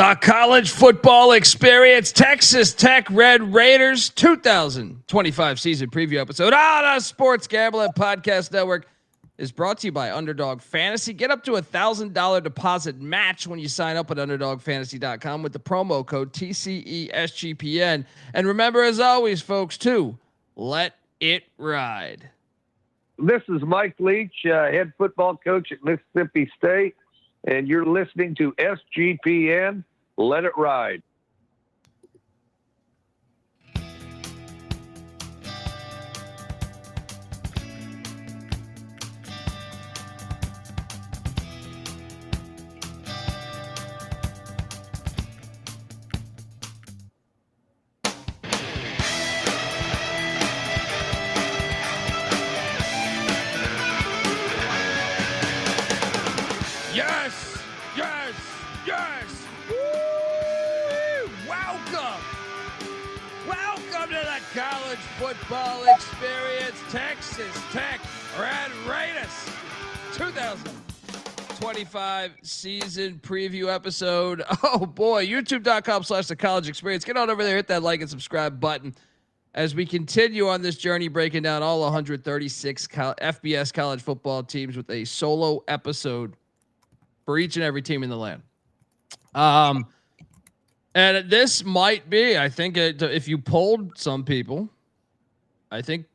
The college football experience, Texas Tech Red Raiders 2025 season preview episode on the Sports Gambling Podcast Network is brought to you by Underdog Fantasy. Get up to $1,000 deposit match when you sign up at UnderdogFantasy.com with the promo code TCESGPN. And remember, as always, folks, to let it ride. This is Mike Leach, head football coach at Mississippi State, and you're listening to SGPN. Let it ride. Football experience, Texas Tech Red Raiders 2025 season preview episode. Oh boy, youtube.com/the college experience. Get on over there, hit that like and subscribe button as we continue on this journey, breaking down all 136 FBS college football teams with a solo episode for each and every team in the land. And this might be, I think, if you polled some people, I think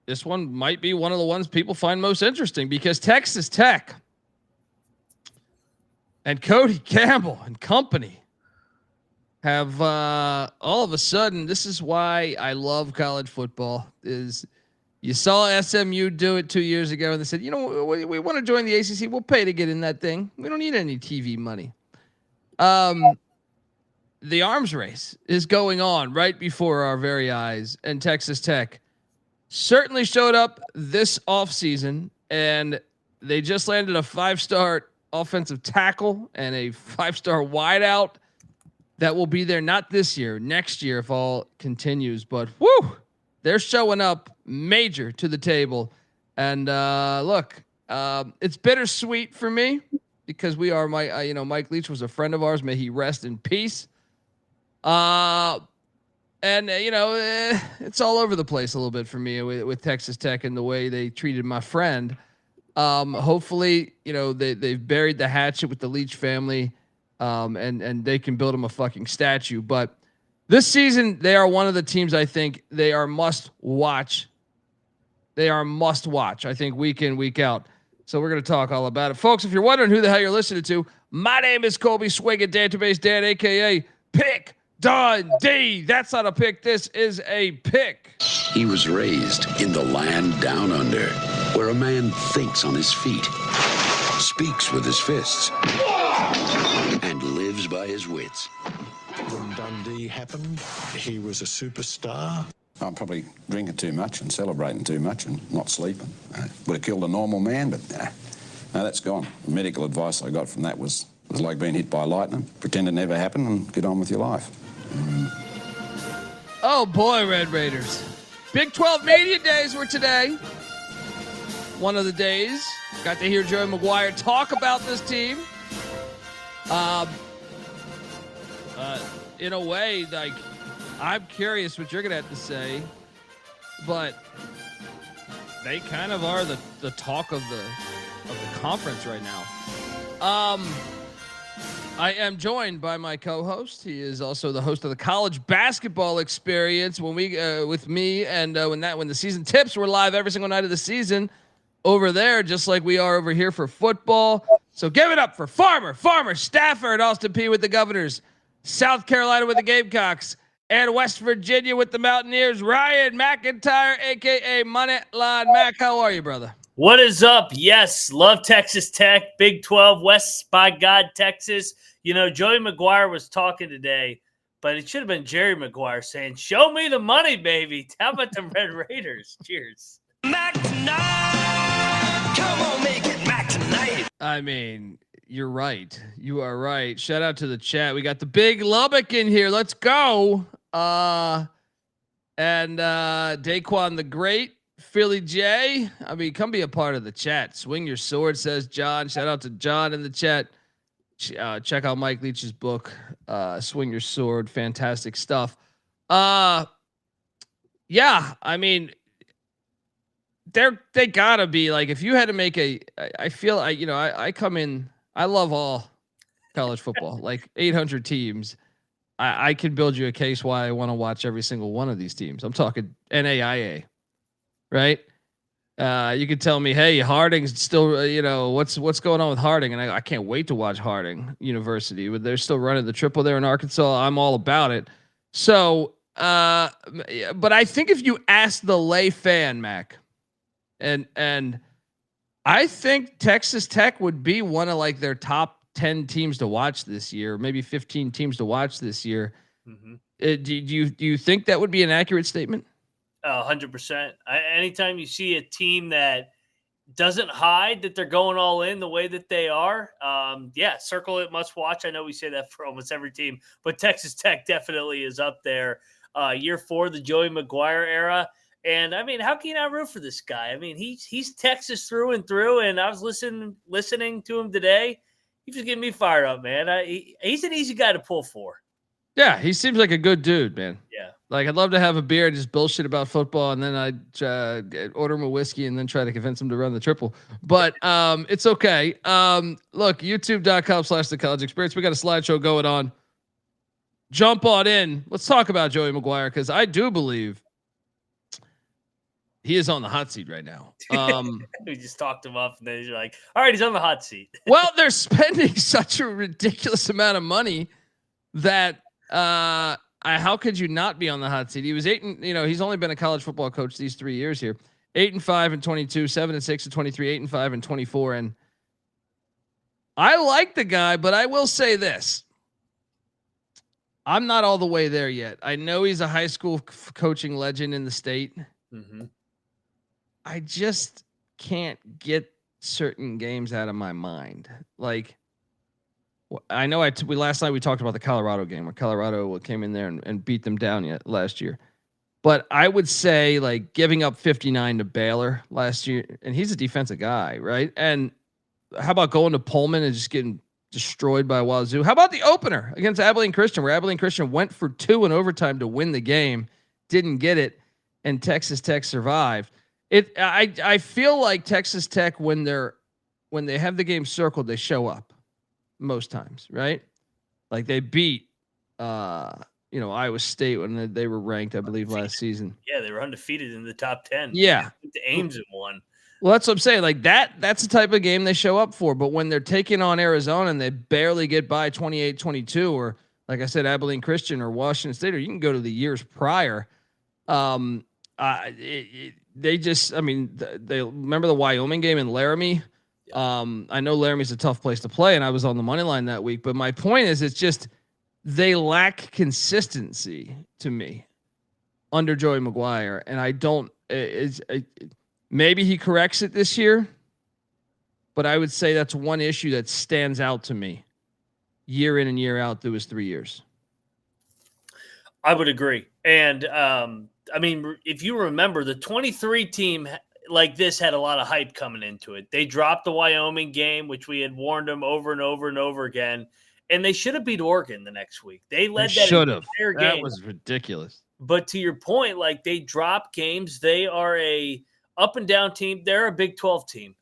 this one might be one of the ones people find most interesting because Texas Tech and Cody Campbell and company have all of a sudden, this is why I love college football, is you saw SMU do it 2 years ago and they said, you know, we want to join the ACC. We'll pay to get in that thing. We don't need any TV money. The arms race is going on right before our very eyes, and Texas Tech certainly showed up this offseason, and they just landed a 5-star offensive tackle and a 5-star wideout that will be there not this year, next year if all continues. But whoo, they're showing up major to the table. And look, it's bittersweet for me because we are Mike Leach was a friend of ours. May he rest in peace. And it's all over the place a little bit for me with Texas Tech and the way they treated my friend. Hopefully, they've buried the hatchet with the Leach family, and they can build him a fucking statue. But this season, they are one of the teams I think they are must watch. They are must watch, I think, week in, week out. So we're going to talk all about it. Folks, if you're wondering who the hell you're listening to, my name is Colby Swing at Database Dan, a.k.a. Pick Dundee. That's not a pick. This is a pick. He was raised in the land down under, where a man thinks on his feet, speaks with his fists, and lives by his wits. When Dundee happened, he was a superstar. I'm probably drinking too much and celebrating too much and not sleeping. Would have killed a normal man, but no, that's gone. The medical advice I got from that was like being hit by lightning. Pretend it never happened and get on with your life. Oh boy, Red Raiders. Big 12 Media Days were today. One of the days. Got to hear Joey McGuire talk about this team. In a way, like, I'm curious what you're going to have to say, but they kind of are the talk of the conference right now. I am joined by my co-host. He is also the host of the college basketball experience. When we with me, and when the season tips, we're live every single night of the season over there, just like we are over here for football. So give it up for Farmer Stafford, Austin P with the Governors, South Carolina with the Gamecocks, and West Virginia with the Mountaineers. Ryan McIntyre, aka Moneyline Mac. How are you, brother? What is up? Yes, love Texas Tech, Big 12, West by God, Texas. Joey McGuire was talking today, but it should have been Jerry McGuire saying, "Show me the money, baby." How about the Red Raiders? Cheers. Mac tonight. Come on, make it Mac tonight. I mean, you're right. You are right. Shout out to the chat. We got the big Lubbock in here. Let's go. And Daquan the Great. Philly J. I mean, come be a part of the chat. Swing your sword, says John. Shout out to John in the chat. check out Mike Leach's book, Swing Your Sword. Fantastic stuff. Yeah, I mean, they gotta be like, if you had to make I feel I come in, I love all college football, like 800 teams. I can build you a case why I want to watch every single one of these teams. I'm talking NAIA, right? You could tell me, hey, Harding's still, what's going on with Harding, and I can't wait to watch Harding University. They're still running the triple there in Arkansas. I'm all about it. So, but I think if you ask the lay fan, Mac, and I think Texas Tech would be one of like their top 10 teams to watch this year, maybe 15 teams to watch this year. Mm-hmm. Do you think that would be an accurate statement? 100%. Anytime you see a team that doesn't hide that they're going all in the way that they are, circle it, must watch. I know we say that for almost every team, but Texas Tech definitely is up there. Year 4, the Joey McGuire era. And I mean, how can you not root for this guy? I mean, he's Texas through and through. And I was listening to him today. He's just getting me fired up, man. He's an easy guy to pull for. Yeah, he seems like a good dude, man. Yeah. Like, I'd love to have a beer and just bullshit about football, and then I'd order him a whiskey and then try to convince him to run the triple. But it's okay. Look, youtube.com/The College Experience. We got a slideshow going on. Jump on in. Let's talk about Joey McGuire, because I do believe he is on the hot seat right now. We just talked him up, and then you're like, all right, he's on the hot seat. Well, they're spending such a ridiculous amount of money that how could you not be on the hot seat? He was he's only been a college football coach these 3 years here. 8-5 and 22, 7-6 and 23, 8-5 and 24. And I like the guy, but I will say this. I'm not all the way there yet. I know he's a high school coaching legend in the state. Mm-hmm. I just can't get certain games out of my mind. Like, I know last night we talked about the Colorado game where Colorado came in there and beat them down last year. But I would say, like, giving up 59 to Baylor last year, and he's a defensive guy, right? And how about going to Pullman and just getting destroyed by Wazoo? How about the opener against Abilene Christian, where Abilene Christian went for 2 in overtime to win the game, didn't get it, and Texas Tech survived? I feel like Texas Tech, when they have the game circled, they show up most times, right? Like, they beat Iowa State when they were ranked, I believe, last season. Yeah, they were undefeated in the top 10. Yeah. The Ames in one. Well, that's what I'm saying. Like, that's the type of game they show up for. But when they're taking on Arizona and they barely get by 28-22, or like I said, Abilene Christian or Washington State, or you can go to the years prior, they remember the Wyoming game in Laramie. I know Laramie's a tough place to play, and I was on the money line that week. But my point is, it's just they lack consistency to me under Joey McGuire, and I don't. Maybe he corrects it this year, but I would say that's one issue that stands out to me year in and year out through his 3 years. I would agree, and if you remember, the 23 team like this had a lot of hype coming into it. They dropped the Wyoming game, which we had warned them over and over and over again, and they should have beat Oregon the next week. They led that entire game. That was ridiculous. But to your point, like, they drop games. They are a up and down team. They're a Big 12 team.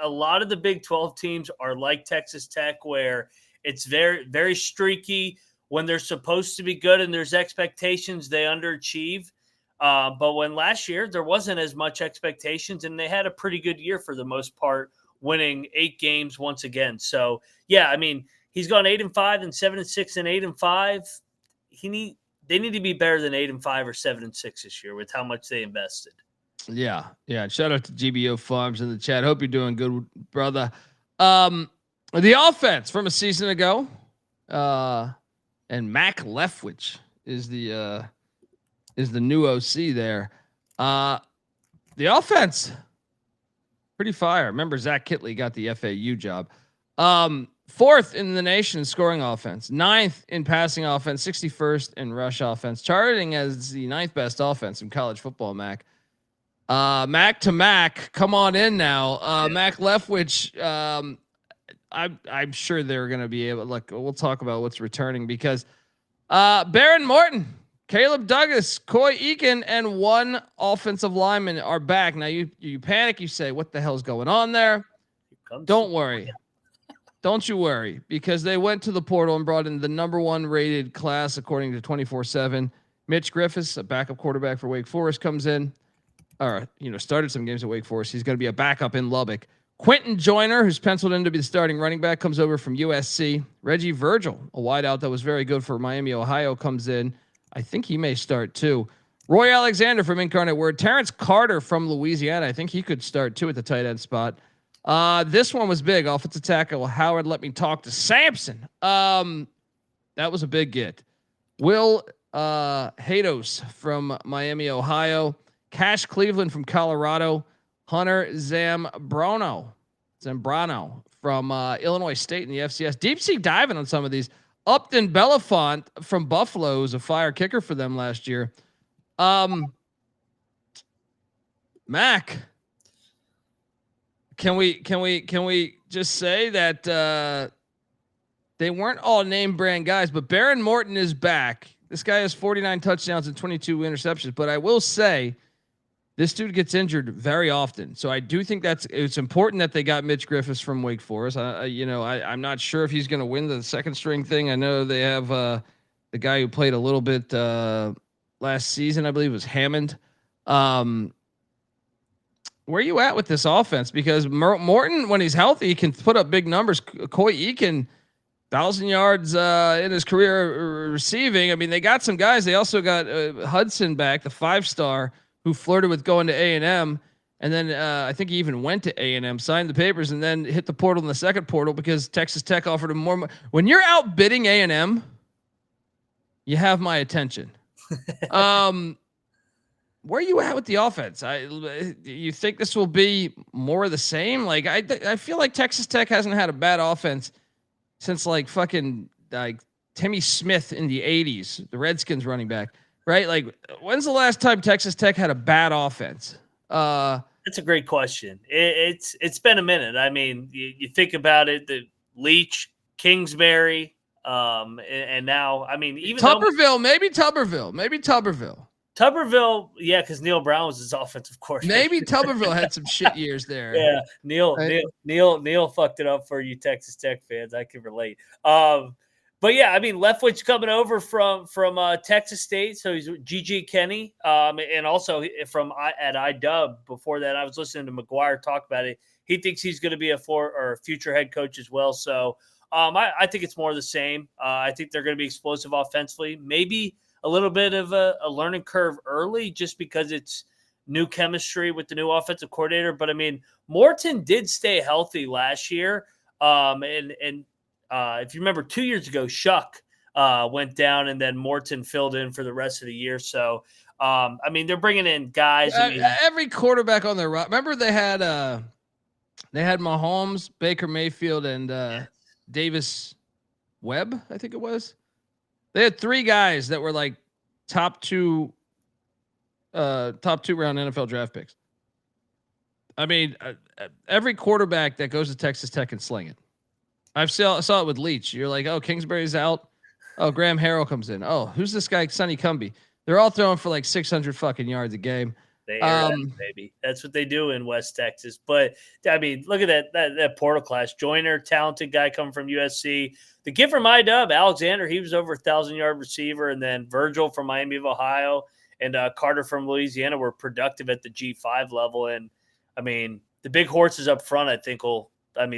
A lot of the Big 12 teams are like Texas Tech, where it's very, very streaky. When they're supposed to be good and there's expectations, they underachieve. But when last year there wasn't as much expectations, and they had a pretty good year for the most part, winning 8 games once again. So yeah, I mean, he's gone 8-5 and 7-6 and 8-5. They need to be better than 8-5 or 7-6 this year with how much they invested. Yeah. Shout out to GBO Farms in the chat. Hope you're doing good, brother. The offense from a season ago, and Mack Leftwich is the new OC there. The offense, pretty fire. Remember, Zach Kitley got the FAU job. 4th in the nation in scoring offense, 9th in passing offense, 61st in rush offense, charting as the 9th best offense in college football, Mac. Mac to Mac, come on in now. Mack Leftwich, I'm sure they're going to be able. Look, we'll talk about what's returning because Behren Morton, Caleb Douglas, Coy Eaakin, and one offensive lineman are back. Now you panic. You say, "What the hell's going on there?" Don't worry. Don't you worry, because they went to the portal and brought in the number 1 rated class according to 24/7. Mitch Griffiths, a backup quarterback for Wake Forest, comes in, or started some games at Wake Forest. He's going to be a backup in Lubbock. Quinten Joyner, who's penciled in to be the starting running back, comes over from USC. Reggie Virgil, a wideout that was very good for Miami, Ohio, comes in. I think he may start too. Roy Alexander from Incarnate Word. Terrence Carter from Louisiana. I think he could start too at the tight end spot. This one was big. Offensive tackle Howard let me talk to Sampson. That was a big get. Will Hados from Miami, Ohio. Cash Cleveland from Colorado. Hunter Zambrano from Illinois State in the FCS. Deep sea diving on some of these. Upton Belafont from Buffalo is a fire kicker for them last year. Mac, can we just say that they weren't all name brand guys, but Behren Morton is back. This guy has 49 touchdowns and 22 interceptions, but I will say this dude gets injured very often. So I do think it's important that they got Mitch Griffiths from Wake Forest. I'm not sure if he's going to win the second string thing. I know they have the guy who played a little bit last season, I believe it was Hammond. Where are you at with this offense? Because Morton, when he's healthy, can put up big numbers. Coy Eaakin, 1,000 yards in his career receiving. I mean, they got some guys. They also got Hudson back, the 5-star, who flirted with going to A&M. And then I think he even went to A&M, signed the papers, and then hit the portal in the second portal because Texas Tech offered him more. When you're outbidding A&M, you have my attention. Where are you at with the offense? You think this will be more of the same? Like I feel like Texas Tech hasn't had a bad offense since like fucking like Timmy Smith in the 80s, the Redskins running back, right? Like when's the last time Texas Tech had a bad offense? That's a great question. It's been a minute. I mean, you think about it, the Leach, Kingsbury, and now, I mean, even Tuberville. Tuberville, yeah, because Neil Brown was his offensive coordinator. Maybe Tuberville had some shit years there. Yeah, Neil fucked it up for you Texas Tech fans. I can relate. But yeah, I mean, Leftwich coming over from Texas State, so he's GG Kenny, and also from at IDub. Before that, I was listening to McGuire talk about it. He thinks he's going to be a future head coach as well. So I think it's more of the same. I think they're going to be explosive offensively. Maybe a little bit of a learning curve early just because it's new chemistry with the new offensive coordinator. But I mean, Morton did stay healthy last year. And if you remember 2 years ago, Shuck went down and then Morton filled in for the rest of the year. So, I mean, they're bringing in guys. Every quarterback on their roster. Remember they had Mahomes, Baker Mayfield, and Davis Webb, I think it was. They had 3 guys that were like top two round NFL draft picks. I mean, every quarterback that goes to Texas Tech can sling it. I saw it with Leach. You're like, oh, Kingsbury's out. Oh, Graham Harrell comes in. Oh, who's this guy, Sonny Cumbie? They're all throwing for like 600 fucking yards a game. They air that, baby. That's what they do in West Texas. But I mean, look at that portal class. Joyner, talented guy coming from USC. The kid from IDub, Alexander, he was over 1,000-yard receiver, and then Virgil from Miami of Ohio and Carter from Louisiana were productive at the G5 level. And I mean, the big horses up front, I think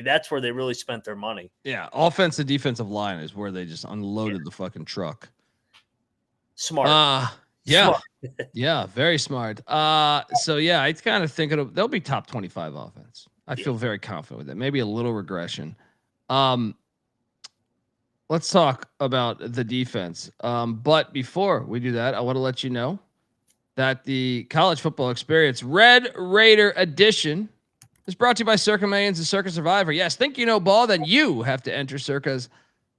that's where they really spent their money. Yeah, offensive defensive line is where they just unloaded the fucking truck. Smart. Yeah. Smart. Yeah, very smart. So yeah, I kind of think they'll be top 25 offense. I feel very confident with it. Maybe a little regression. Let's talk about the defense. But before we do that, I want to let you know that the College Football Experience Red Raider Edition is brought to you by Circa Millions and Circa Survivor. Yes, think you know ball, then you have to enter Circa's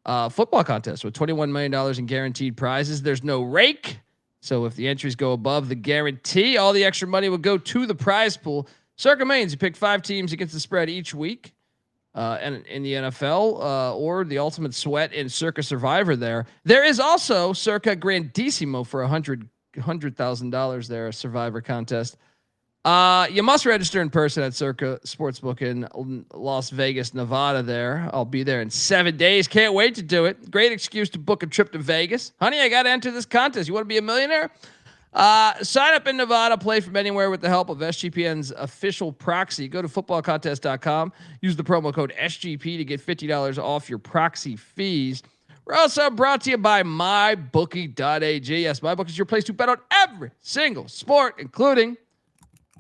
football contest with $21 million in guaranteed prizes. There's no rake. So if the entries go above the guarantee, all the extra money will go to the prize pool. Circa Millions, you pick 5 teams against the spread each week. and in the NFL, or the Ultimate Sweat in Circa Survivor. There is also Circa Grandissimo for $100,000 there, a Survivor contest. You must register in person at Circa Sportsbook in Las Vegas, Nevada. I'll be there in 7 days. Can't wait to do it. Great excuse to book a trip to Vegas. Honey, I got to enter this contest. You want to be a millionaire? Sign up in Nevada, play from anywhere with the help of SGPN's official proxy. Go to footballcontest.com. Use the promo code SGP to get $50 off your proxy fees. We're also brought to you by mybookie.ag. Yes, MyBookie is your place to bet on every single sport, including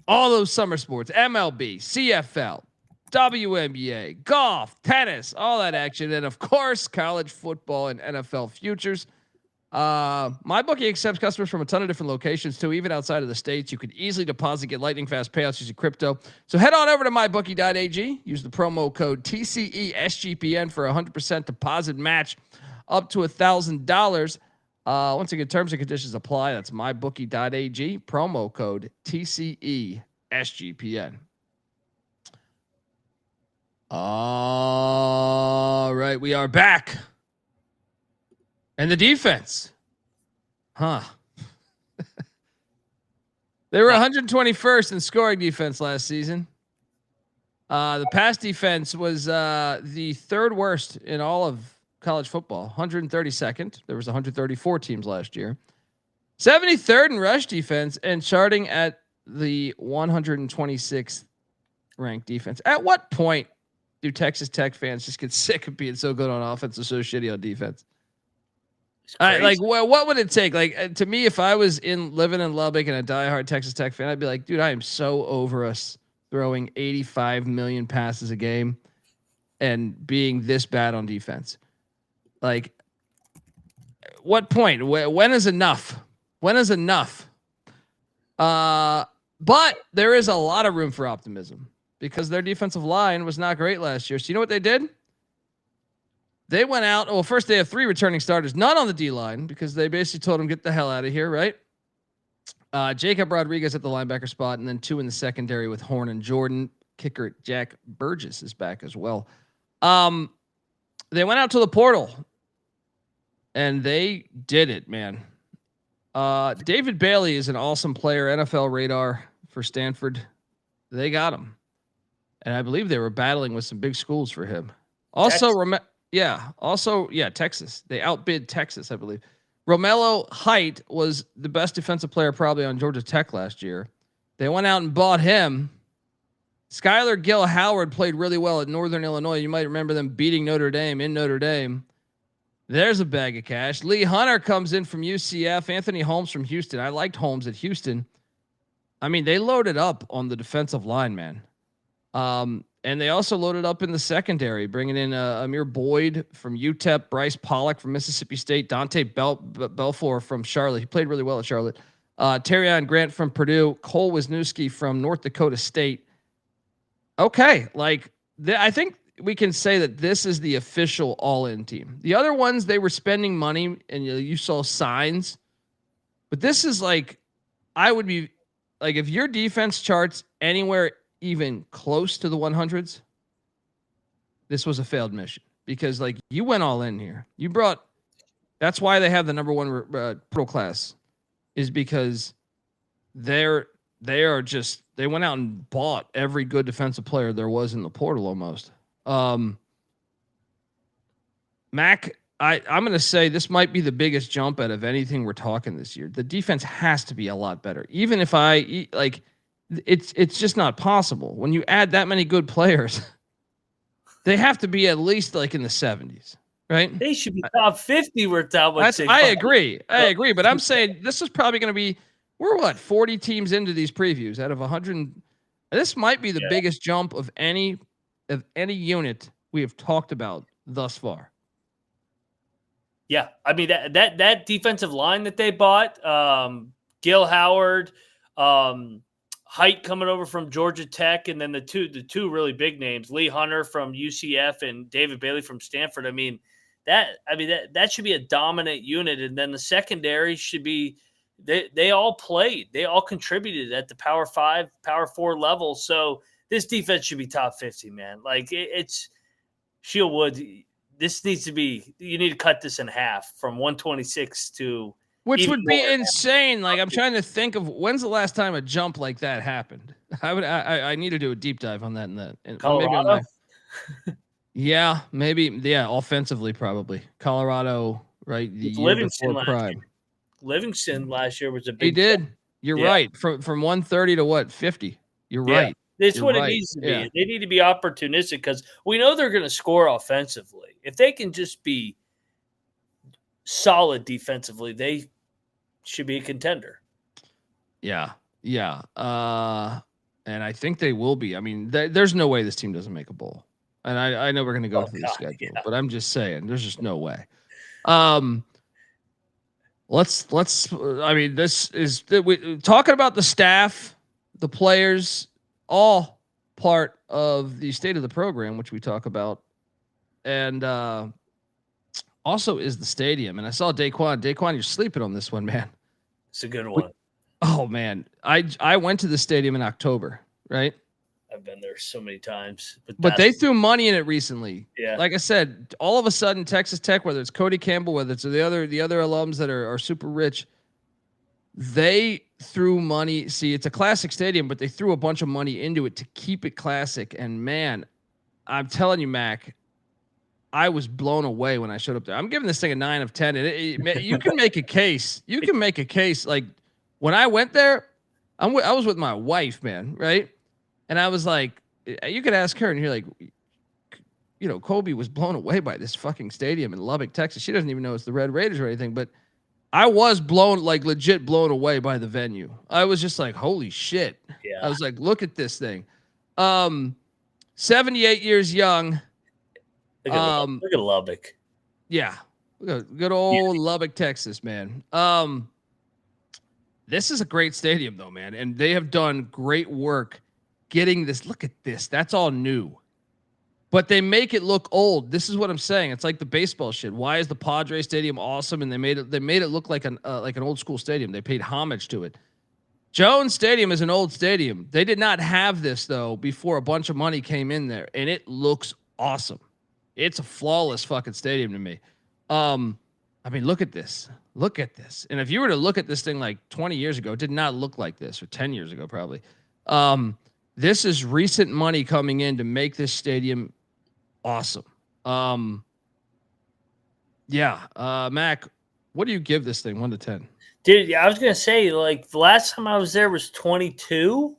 all those summer sports, MLB, CFL, WNBA, golf, tennis, all that action. And of course, college football and NFL futures. MyBookie accepts customers from a ton of different locations too, even outside of the States. You can easily deposit, get lightning fast payouts using crypto. So head on over to mybookie.ag. Use the promo code TCESGPN for 100% deposit match up to $1,000. Once again, terms and conditions apply. That's mybookie.ag. Promo code TCESGPN. All right, we are back. And the defense. They were 121st in scoring defense last season. The pass defense was the third worst in all of college football, 132nd. There was 134 teams last year. 73rd in rush defense and charting at the 126th ranked defense. At what point do Texas Tech fans just get sick of being so good on offense and so shitty on defense? What would it take? To me, if I was living in Lubbock and a diehard Texas Tech fan, I'd be like, dude, I am so over us throwing 85 million passes a game and being this bad on defense. Like, what point? When is enough? When is enough? But there is a lot of room for optimism because their defensive line was not great last year. So you know what they did? They went out. Well, first they have 3 returning starters, none on the D line because they basically told them get the hell out of here, right? Jacob Rodriguez at the linebacker spot, and then 2 in the secondary with Horn and Jordan. Kicker Jack Burgess is back as well. They went out to the portal, and they did it, man. David Bailey is an awesome player, NFL radar for Stanford. They got him, and I believe they were battling with some big schools for him. Also, Texas. They outbid Texas, I believe. Romello Height was the best defensive player probably on Georgia Tech last year. They went out and bought him. Skylar Gill Howard played really well at Northern Illinois. You might remember them beating Notre Dame in Notre Dame. There's a bag of cash. Lee Hunter comes in from UCF. Anthony Holmes from Houston. I liked Holmes at Houston. I mean, they loaded up on the defensive line, man. And they also loaded up in the secondary, bringing in Amir Boyd from UTEP, Bryce Pollock from Mississippi State, Dante Belfour from Charlotte. He played really well at Charlotte. Terrion Grant from Purdue, Cole Wisniewski from North Dakota State. Okay, I think we can say that this is the official all-in team. The other ones, they were spending money, and you saw signs. But this is I would be if your defense charts anywhere even close to the 100s, this was a failed mission because you went all in here. You brought, that's why they have the number 1 pro class, is because they went out and bought every good defensive player there was in the portal almost. Mac, I'm going to say this might be the biggest jump out of anything we're talking this year. The defense has to be a lot better. Even if it's just not possible. When you add that many good players, they have to be at least in the 70s, right? They should be top 50 without what I agree. But I'm saying this is probably going to be, we're 40 teams into these previews out of 100. This might be the biggest jump of any unit we have talked about thus far. Yeah. I mean, that defensive line that they bought, Gil Howard, Height coming over from Georgia Tech, and then the two really big names, Lee Hunter from UCF and David Bailey from Stanford. I mean, that should be a dominant unit. And then the secondary should be, they all played, they all contributed at the Power 5, Power 4 level. So this defense should be top 50, man. Shieldwood, this needs to be. You need to cut this in half from 126 to. Which even would be more. insane. Like, I'm trying to think of when's the last time a jump like that happened. I need to do a deep dive on that. And Colorado. Yeah, maybe. Yeah, offensively probably Colorado. Right, the year Livingston before prime. Livingston last year was a big. He did. jump. You're right. From 130 to what 50. You're right. That's You're what right. it needs to be. Yeah. They need to be opportunistic because we know they're going to score offensively. If they can just be solid defensively, they should be a contender. Yeah. Yeah. And I think they will be. I mean, there's no way this team doesn't make a bowl. And I know we're going to go through the schedule, but I'm just saying there's just no way. Let's I mean, this is talking about the staff, the players, all part of the state of the program, which we talk about. And also is the stadium. And I saw Daquan, you're sleeping on this one, man. It's a good one. Oh man. I went to the stadium in October, right? I've been there so many times. But they threw money in it recently. Yeah. Like I said, all of a sudden Texas Tech, whether it's Cody Campbell, whether it's the other alums that are super rich, they threw money. See, it's a classic stadium, but they threw a bunch of money into it to keep it classic. And man, I'm telling you, Mac, I was blown away when I showed up there. I'm giving this thing a 9 of 10. And you can make a case. You can make a case. Like when I went there, I was with my wife, man, right? And I was like, you could ask her, and you're like, Kobe was blown away by this fucking stadium in Lubbock, Texas. She doesn't even know it's the Red Raiders or anything, but I was legit blown away by the venue. I was just like, holy shit. Yeah. I was like, look at this thing. 78 years young. Look at Lubbock. Yeah. Good old Lubbock, Texas, man. This is a great stadium, though, man. And they have done great work getting this. Look at this. That's all new. But they make it look old. This is what I'm saying. It's like the baseball shit. Why is the Padres Stadium awesome? And they made it look like an old school stadium. They paid homage to it. Jones Stadium is an old stadium. They did not have this though before a bunch of money came in there, and it looks awesome. It's a flawless fucking stadium to me. I mean, look at this. Look at this. And if you were to look at this thing like 20 years ago, it did not look like this, or 10 years ago probably. This is recent money coming in to make this stadium awesome. Mac, what do you give this thing 1 to 10? Dude, I was going to say, like, the last time I was there was 22.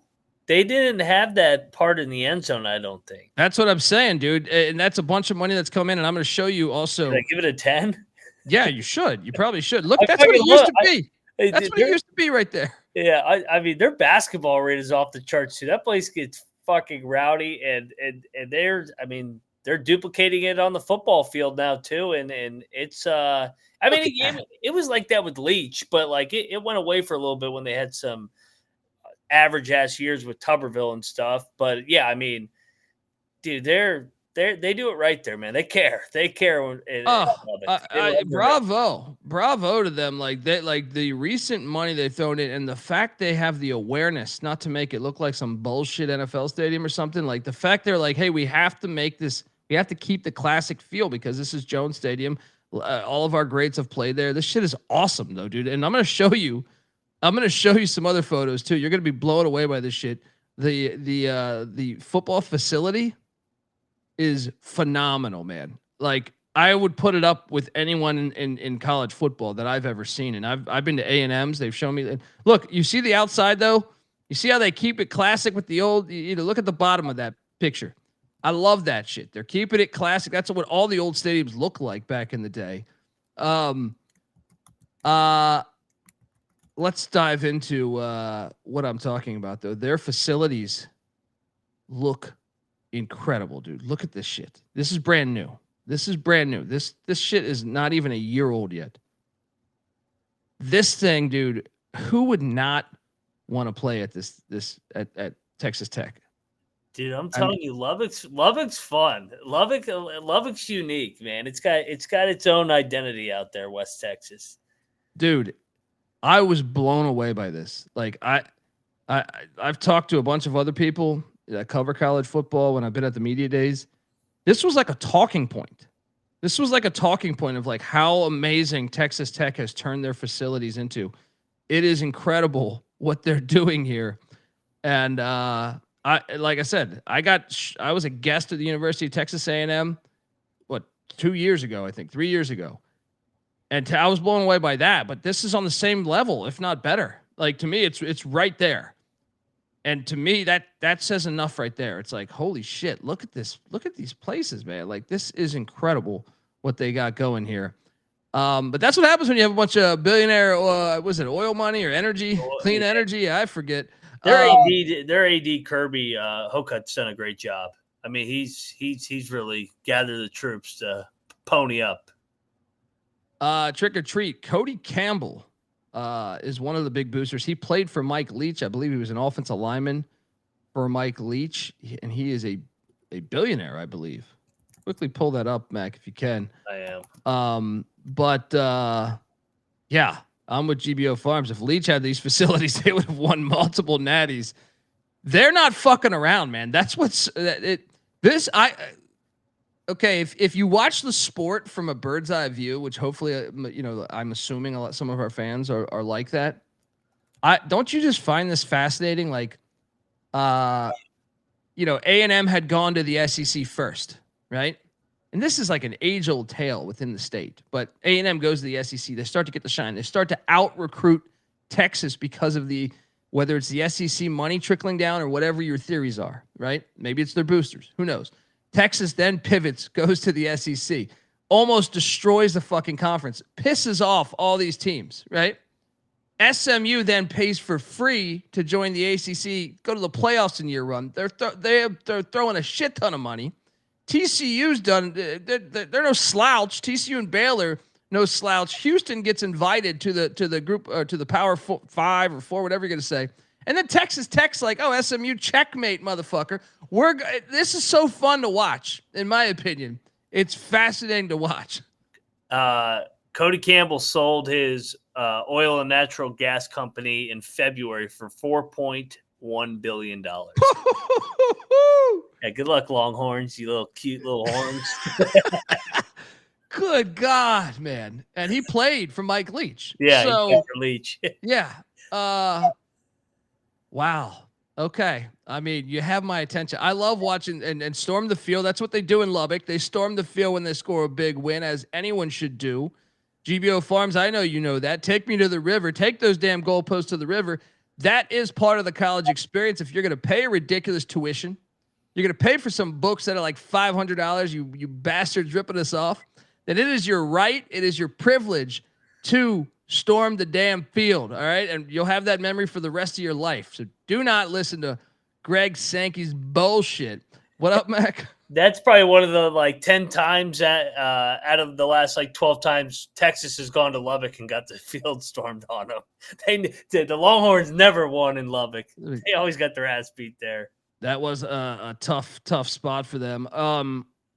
They didn't have that part in the end zone, I don't think. That's what I'm saying, dude. And that's a bunch of money that's come in. And I'm going to show you also. Should I give it a 10? Yeah, you should. You probably should. Look, that's what it used to be. That's what it used to be right there. Yeah, I mean, their basketball rate is off the charts, too. That place gets fucking rowdy, and they're duplicating it on the football field now, too. And it's, it was like that with Leach, but, like, it went away for a little bit when they had some average-ass years with Tuberville and stuff. But, yeah, I mean, dude, they do it right there, man. They care. They care. Bravo to them. Like the recent money they've thrown in, and the fact they have the awareness not to make it look like some bullshit NFL stadium or something. Like the fact they're like, hey, we have to make this. We have to keep the classic feel because this is Jones Stadium. All of our greats have played there. This shit is awesome, though, dude. And I'm gonna show you some other photos too. You're gonna be blown away by this shit. The football facility is phenomenal, man. Like I would put it up with anyone in college football that I've ever seen. And I've been to A&Ms. They've shown me. Look, you see the outside though. You see how they keep it classic with the old. Look at the bottom of that picture. I love that shit. They're keeping it classic. That's what all the old stadiums look like back in the day. Let's dive into what I'm talking about though. Their facilities look incredible, dude. Look at this shit. This is brand new. This shit is not even a year old yet. This thing, dude, who would not want to play at at Texas Tech? Dude, I'm telling you, Lubbock's fun. Lubbock's unique, man. It's got its own identity out there, West Texas. Dude, I was blown away by this. Like I've talked to a bunch of other people that cover college football when I've been at the media days, This was like a talking point. This was like a talking point of like how amazing Texas Tech has turned their facilities into. It is incredible what they're doing here. And like I said, I was a guest at the University of Texas A&M, 2 years ago, I think 3 years ago. And I was blown away by that, but this is on the same level, if not better. Like, to me, it's right there. And to me, that says enough right there. It's like, holy shit, look at this. Look at these places, man. Like, this is incredible what they got going here. But that's what happens when you have a bunch of billionaire, was it oil money or energy, clean energy? I forget. Their AD Kirby Hokut's done a great job. I mean, he's really gathered the troops to pony up. Trick or treat. Cody Campbell is one of the big boosters. He played for Mike Leach. I believe he was an offensive lineman for Mike Leach, and he is a billionaire, I believe. Quickly pull that up, Mac, if you can. I am. Yeah, I'm with GBO Farms. If Leach had these facilities, they would have won multiple natties. They're not fucking around, man. That's what's it. Okay, if you watch the sport from a bird's eye view, which hopefully, I'm assuming some of our fans are like that. Don't you just find this fascinating? Like, A&M had gone to the SEC first, right? And this is like an age-old tale within the state. But A&M goes to the SEC. They start to get the shine. They start to out-recruit Texas because of whether it's the SEC money trickling down or whatever your theories are, right? Maybe it's their boosters. Who knows? Texas then pivots, goes to the SEC, almost destroys the fucking conference, pisses off all these teams, right? SMU then pays for free to join the ACC, go to the playoffs in year run. They're throwing a shit ton of money. TCU's done. They're no slouch. TCU and Baylor, no slouch. Houston gets invited to the group to the Power 5 or 4, whatever you're gonna say. And then Texas Tech's like, oh, SMU checkmate, motherfucker. This is so fun to watch, in my opinion. It's fascinating to watch. Cody Campbell sold his oil and natural gas company in February for $4.1 billion. Yeah, good luck, Longhorns, you little cute little horns. Good God, man. And he played for Mike Leach. Yeah, he played for Leach. Yeah. Wow. Okay. I mean, you have my attention. I love watching and storm the field. That's what they do in Lubbock. They storm the field when they score a big win, as anyone should do. GBO Farms, I know you know that. Take me to the river. Take those damn goalposts to the river. That is part of the college experience. If you're going to pay a ridiculous tuition, you're going to pay for some books that are like $500, you bastards ripping us off, then it is your right, it is your privilege to storm the damn field, all right? And you'll have that memory for the rest of your life. So do not listen to Greg Sankey's bullshit. What up, Mac? That's probably one of the 10 times out of the last 12 times Texas has gone to Lubbock and got the field stormed on them. The Longhorns never won in Lubbock. They always got their ass beat there. That was a tough spot for them.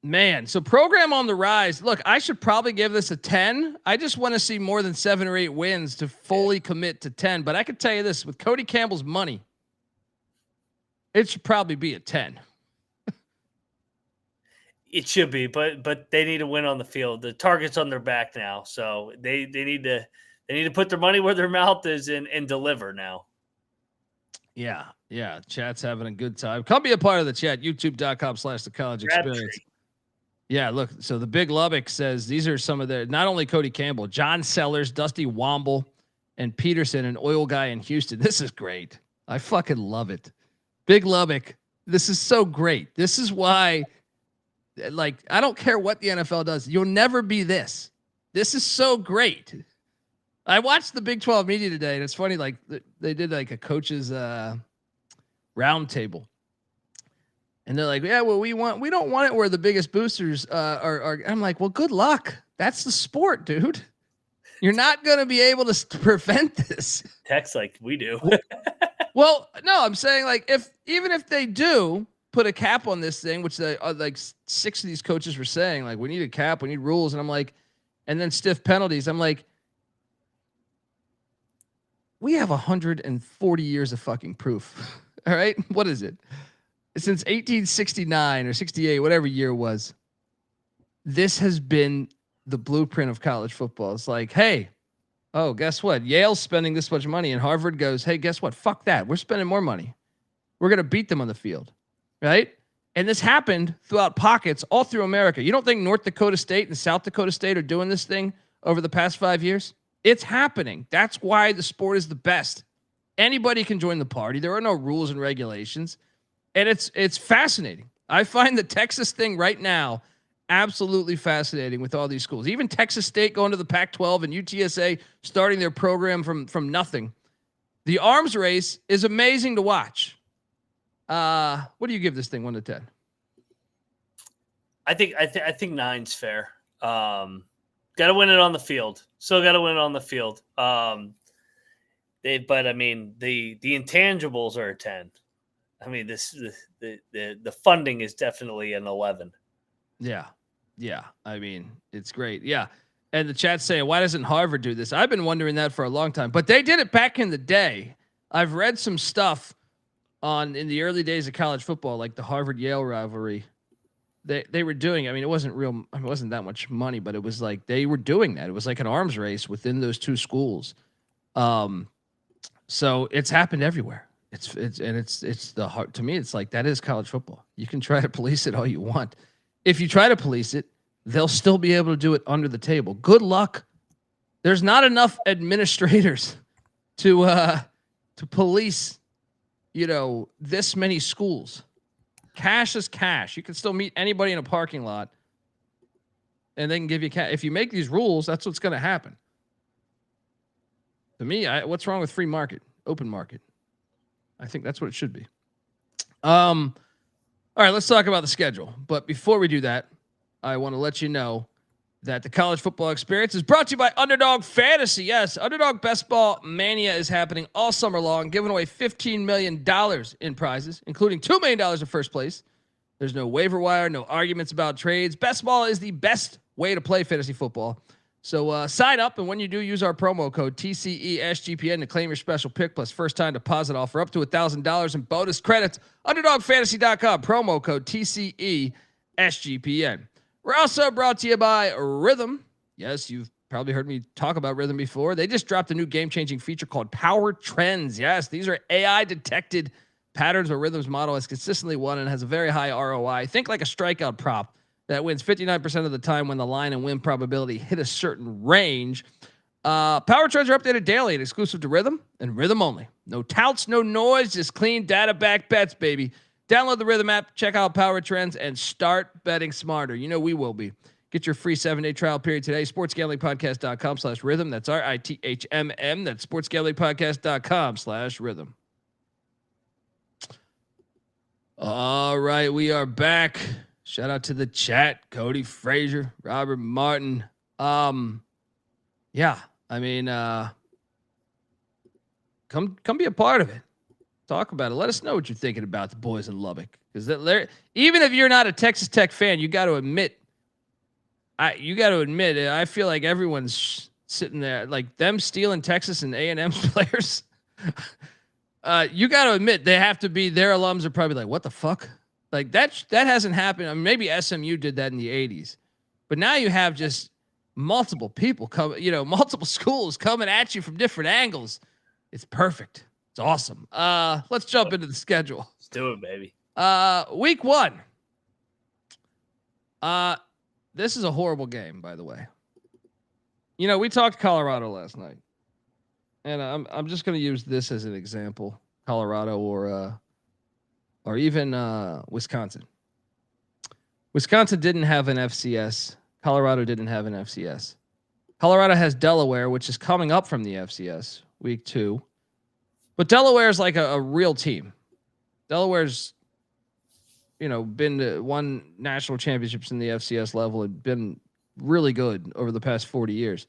Man, so program on the rise. Look, I should probably give this a 10. I just want to see more than 7 or 8 wins to fully commit to 10. But I can tell you this, with Cody Campbell's money, it should probably be a 10. It should be, but they need to win on the field. The target's on their back now, so they need to put their money where their mouth is and deliver now. Yeah. Chat's having a good time. Come be a part of the chat. YouTube.com/the college experience. Yeah, look. So the Big Lubbock says these are some of their, not only Cody Campbell, John Sellers, Dusty Womble, and Peterson, an oil guy in Houston. This is great. I fucking love it. Big Lubbock. This is so great. This is why, I don't care what the NFL does. You'll never be this. This is so great. I watched the Big 12 media today, and it's funny, they did a coach's round table. And they're like, yeah, well, we don't want it where the biggest boosters are. I'm like, well, good luck. That's the sport, dude. You're not going to be able to prevent this. Tech's like we do. Well, no, I'm saying even if they do put a cap on this thing, which they 6 of these coaches were saying, we need a cap, we need rules. And I'm like, and then stiff penalties. I'm like, we have 140 years of fucking proof. All right. What is it? since 1869 or 68, whatever year it was, this has been the blueprint of college football. It's like, hey, oh, guess what? Yale's spending this much money, and Harvard goes, hey, guess what? Fuck that. We're spending more money. We're going to beat them on the field, right? And this happened throughout pockets all through America. You don't think North Dakota State and South Dakota State are doing this thing over the past 5 years? It's happening. That's why the sport is the best. Anybody can join the party. There are no rules and regulations. And it's fascinating. I find the Texas thing right now absolutely fascinating with all these schools. Even Texas State going to the Pac-12 and UTSA starting their program from nothing. The arms race is amazing to watch. What do you give this thing 1 to 10? I think 9's fair. Got to win it on the field. Still got to win it on the field. But I mean, the intangibles are a 10. I mean, the funding is definitely an 11. Yeah. I mean, it's great. Yeah. And the chat's saying, why doesn't Harvard do this? I've been wondering that for a long time, but they did it back in the day. I've read some stuff in the early days of college football, like the Harvard-Yale rivalry. They were doing, I mean, it wasn't that much money, but it was like they were doing that. It was like an arms race within those two schools. So it's happened everywhere. It's the heart. To me, it's like that is college football. You can try to police it all you want. If you try to police it, they'll still be able to do it under the table. Good luck. There's not enough administrators to police, this many schools. Cash is cash. You can still meet anybody in a parking lot and they can give you cash. If you make these rules, that's what's going to happen. To me, what's wrong with free market, open market? I think that's what it should be. All right, let's talk about the schedule. But before we do that, I want to let you know that the college football experience is brought to you by Underdog Fantasy. Yes, Underdog Best Ball Mania is happening all summer long, giving away $15 million in prizes, including $2 million in first place. There's no waiver wire, no arguments about trades. Best Ball is the best way to play fantasy football. So sign up, and when you do, use our promo code TCESGPN to claim your special pick plus first-time deposit offer up to $1,000 in bonus credits. UnderdogFantasy.com, promo code TCESGPN. We're also brought to you by Rhythm. Yes, you've probably heard me talk about Rhythm before. They just dropped a new game-changing feature called Power Trends. Yes, these are AI-detected patterns where Rhythm's model has consistently won and has a very high ROI. Think like a strikeout prop that wins 59% of the time when the line and win probability hit a certain range. Power Trends are updated daily and exclusive to Rhythm and Rhythm only. No touts, no noise, just clean data-backed bets, baby. Download the Rhythm app, check out Power Trends, and start betting smarter. You know we will be. Get your free 7-day trial period today. SportsGamblingPodcast.com/rhythm. That's RITHMM. That's SportsGamblingPodcast.com/rhythm. All right, we are back. Shout out to the chat, Cody Frazier, Robert Martin. Yeah, I mean, come be a part of it. Talk about it. Let us know what you're thinking about the boys in Lubbock, because even if you're not a Texas Tech fan, you got to admit. I feel like everyone's sitting there, like them stealing Texas and A&M's players. You got to admit they have to be. Their alums are probably like, "What the fuck." Like that hasn't happened. I mean, maybe SMU did that in the 80s, but now you have just multiple people multiple schools coming at you from different angles. It's perfect. It's awesome. Let's jump into the schedule. Let's do it, baby. Week 1. This is a horrible game, by the way. We talked Colorado last night, and I'm just going to use this as an example. Colorado or even Wisconsin. Wisconsin didn't have an FCS. Colorado didn't have an FCS. Colorado has Delaware, which is coming up from the FCS, week 2. But Delaware is like a real team. Delaware's, won national championships in the FCS level and been really good over the past 40 years.